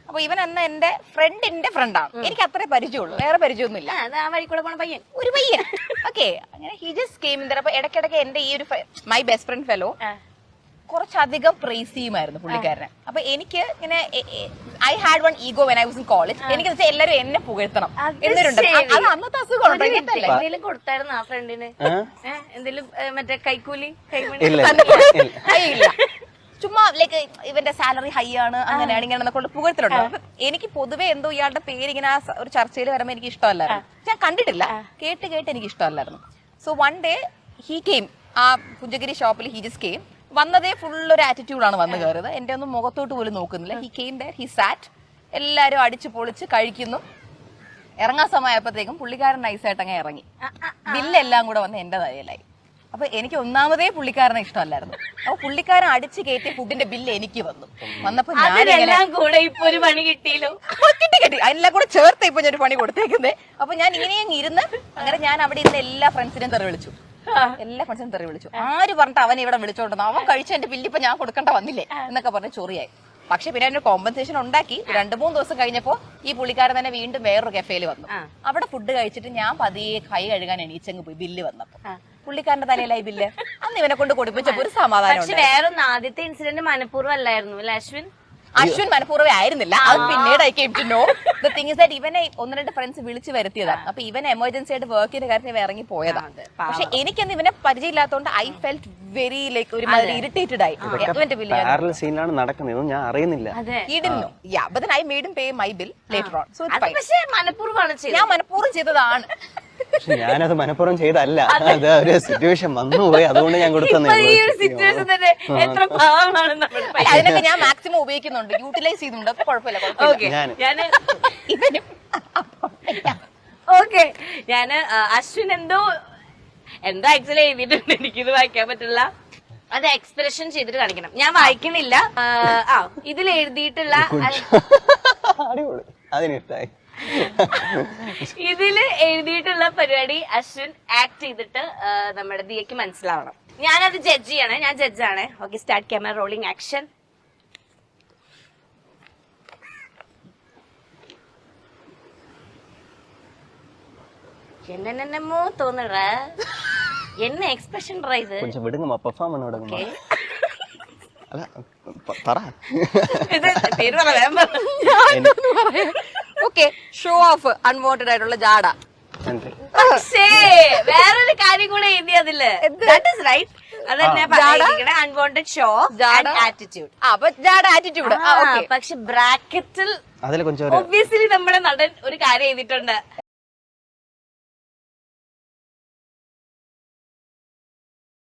അപ്പൊ ഇവൻ അന്ന് എന്റെ ഫ്രണ്ടിന്റെ ഫ്രണ്ടാണ്. എനിക്ക് അത്രേ പരിചയമുള്ളൂ, വേറെ പരിചയമൊന്നുമില്ല. ആ വഴി കൂടെ പോണ പയ്യൻ, ഒരു പയ്യൻ. ഓക്കെ, അങ്ങനെ ഹി ജസ്റ്റ് കെയിം ഇൻ. അപ്പൊ ഇടയ്ക്കിടയ്ക്ക് എന്റെ ഈ ഒരു മൈ ബെസ്റ്റ് ഫ്രണ്ട് ഫെലോ കുറച്ചധികം പ്രൈസ് ചെയ്യുമായിരുന്നു പുള്ളിക്കാരനെ. അപ്പൊ എനിക്ക് ഇങ്ങനെ I had one ego when I was in college. എനിക്ക് വെച്ചാൽ എല്ലാരും എന്നെ പുകഴ്ത്തണം എന്നൊരുണ്ട്. അത് അന്നത്തെ അസുഖം. എന്തെങ്കിലും കൊടുത്തായിരുന്നു ആ ഫ്രണ്ടിന്? എന്തെങ്കിലും മറ്റേ കൈക്കൂലി ഇല്ല, ചുമ്മാ ലൈക്ക് ഇവന്റെ സാലറി ഹൈ ആണ്, അങ്ങനെയാണ് ഇങ്ങനെ കൊണ്ട് പുകഴ്ത്തലുണ്ട്. അപ്പൊ എനിക്ക് പൊതുവെ എന്തോ ഇയാളുടെ പേര് ഇങ്ങനെ ഒരു ചർച്ചയിൽ വരുമ്പോ എനിക്ക് ഇഷ്ടമല്ലായിരുന്നു. ഞാൻ കണ്ടിട്ടില്ല, കേട്ട് എനിക്ക് ഇഷ്ടമല്ലായിരുന്നു. So one day he came, ആ പുഞ്ചഗിരി ഷോപ്പിൽ ഹി ജസ്റ്റ് കെയിം. വന്നതേ ഫുൾ ഒരു ആറ്റിറ്റ്യൂഡാണ് വന്ന് കയറിയത്. എന്റെ ഒന്നും മുഖത്തോട്ട് പോലും നോക്കുന്നില്ല. He came there, he sat, എല്ലാരും അടിച്ചു പൊളിച്ച് കഴിക്കുന്നു. ഇറങ്ങാൻ സമയപ്പോഴത്തേക്കും പുള്ളിക്കാരൻ നൈസായിട്ട് അങ്ങ് ഇറങ്ങി. ബില്ലെല്ലാം കൂടെ വന്ന് എന്റെ തലയിലായി. അപ്പൊ എനിക്ക് ഒന്നാമതേ പുള്ളിക്കാരനെ ഇഷ്ടമല്ലായിരുന്നു. അപ്പൊ പുള്ളിക്കാരൻ അടിച്ചു കയറ്റിയ ഫുഡിന്റെ ബില്ല് എനിക്ക് വന്നപ്പോ ഞാനെല്ലാം കൂടെ ഇപ്പൊ ഒരു പണി കിട്ടിയല്ലോ, കിട്ടി. അതിനെല്ലാം കൂടെ ചേർത്ത് ഇപ്പൊ ഞാൻ ഒരു പണി കൊടുത്തേക്കുന്നേ. അപ്പൊ ഞാൻ ഇങ്ങനെയും ഇരുന്ന് അങ്ങനെ ഞാൻ അവിടെ ഇരുന്ന് എല്ലാ ഫ്രണ്ട്സിനെയും തെറി വിളിച്ചു. ആര് പറഞ്ഞിട്ട് അവൻ ഇവിടെ വിളിച്ചോണ്ടെന്ന്, അവൻ കഴിച്ച എന്റെ ബില്ല് ഇപ്പൊ ഞാൻ കൊടുക്കേണ്ട വന്നില്ലേ എന്നൊക്കെ പറഞ്ഞ് ചൊറിയായി. പക്ഷെ പിന്നെ അതിന് കോമ്പൻസേഷൻ ഉണ്ടാക്കി. 2-3 ദിവസം കഴിഞ്ഞപ്പോ ഈ പുള്ളിക്കാരൻ തന്നെ വീണ്ടും വേറൊരു കഫേയിൽ വന്നു. അവിടെ ഫുഡ് കഴിച്ചിട്ട് ഞാൻ പതിയെ കൈ കഴുകാൻ എണീച്ചങ്ങ് പോയി. ബില്ല് വന്നപ്പോ പുള്ളിക്കാരന്റെ തലയിലായി ബില്ല്. അന്ന് ഇവനെ കൊണ്ട് കൊടുപ്പിച്ചപ്പോ ഒരു സമാധാനം. പക്ഷെ വേറൊന്നും ആദ്യത്തെ ഇൻസിഡന്റ് മനഃപൂർവ്വം അല്ലായിരുന്നു അല്ലെ അശ്വിൻ മനഃപൂർവ്വം ആയിരുന്നില്ല. അത് പിന്നീട് I came to know. The thing is that ഇവനെ 1-2 ഫ്രണ്ട്സ് വിളിച്ചു വരുത്തിയതാണ്. അപ്പൊ ഇവൻ എമർജൻസി ആയിട്ട് വർക്കിന്റെ കാര്യത്തിൽ ഇറങ്ങി പോയതാണ്. പക്ഷെ എനിക്കന്ന് ഇവനെ പരിചയമില്ലാത്തതുകൊണ്ട് ഐ ഫെൽറ്റ് വെരി ലൈക്ക് ഒരു ഇറിറ്റേറ്റഡ് ആയി. പാരലൽ സീനിലാണ് നടക്കുന്നത്, ഞാൻ അറിയുന്നില്ല. I made him pay my bill later on. So പക്ഷേ മനഃപൂർവ്വമാണ് ഞാൻ മനഃപൂർവ്വം ചെയ്തതാണ്. പക്ഷെ ഞാനത് മനഃപൂർവ്വം ചെയ്തല്ല, അത് ഒരു സിറ്റുവേഷൻ വന്നുപോയി, അതുകൊണ്ട് ഞാൻ കൊടുത്തത്. അതിനൊക്കെ ഞാൻ മാക്സിമം ഉപയോഗിക്കുന്നുണ്ട്, യൂട്ടിലൈസ് ചെയ്യുന്നുണ്ട്. അപ്പൊ കുഴപ്പമില്ല. ഓക്കെ, ഞാന് അശ്വിൻ എന്തോ ആക്ച്വലി എഴുതിയിട്ടുണ്ട്, എനിക്കിത് വായിക്കാൻ പറ്റില്ല. അത് എക്സ്പ്രഷൻ ചെയ്തിട്ട് കാണിക്കണം. ഞാൻ വായിക്കണില്ല. ഇതിൽ എഴുതിയിട്ടുള്ള അതിനിഷ്ടായി. ഇതില് എഴുതിയിട്ടുള്ള പരിപാടി അശ്വിൻ ആക്ട് ചെയ്തിട്ട് നമ്മുടെ ദിയക്ക് മനസ്സിലാവണം. ഞാനത് ജഡ്ജ് ചെയ്യണേ, ഞാൻ ജഡ്ജാണ്. Okay, start camera rolling action. என்னென்னமோ தோணுற என்ன எக்ஸ்பிரஷன் இது? கொஞ்சம் விடுங்கம்மா, பெர்ஃபார்ம் பண்ண விடுங்கம்மா. അല്ല പറ, ഇത് പേര് പറ, വേഗം പറ. ഓക്കെ, ഷോ ഓഫ് അൺവാണ്ടഡ് ആയിട്ടുള്ള ജാട. പക്ഷേ വേറൊരു കാര്യം കൂടെ എഴുതി അതില്. That is right. അതന്നെ അൺവാണ്ടഡ് ഷോ ആറ്റിറ്റ്യൂഡ്. അപ്പൊ ജാട ആറ്റിറ്റ്യൂഡ്. പക്ഷെ ബ്രാക്കറ്റിൽ അതിൽ കൊഞ്ചം ഒബ്വിയസ്ലി നമ്മുടെ നടൻ ഒരു കാര്യം എഴുതിയിട്ടുണ്ട്.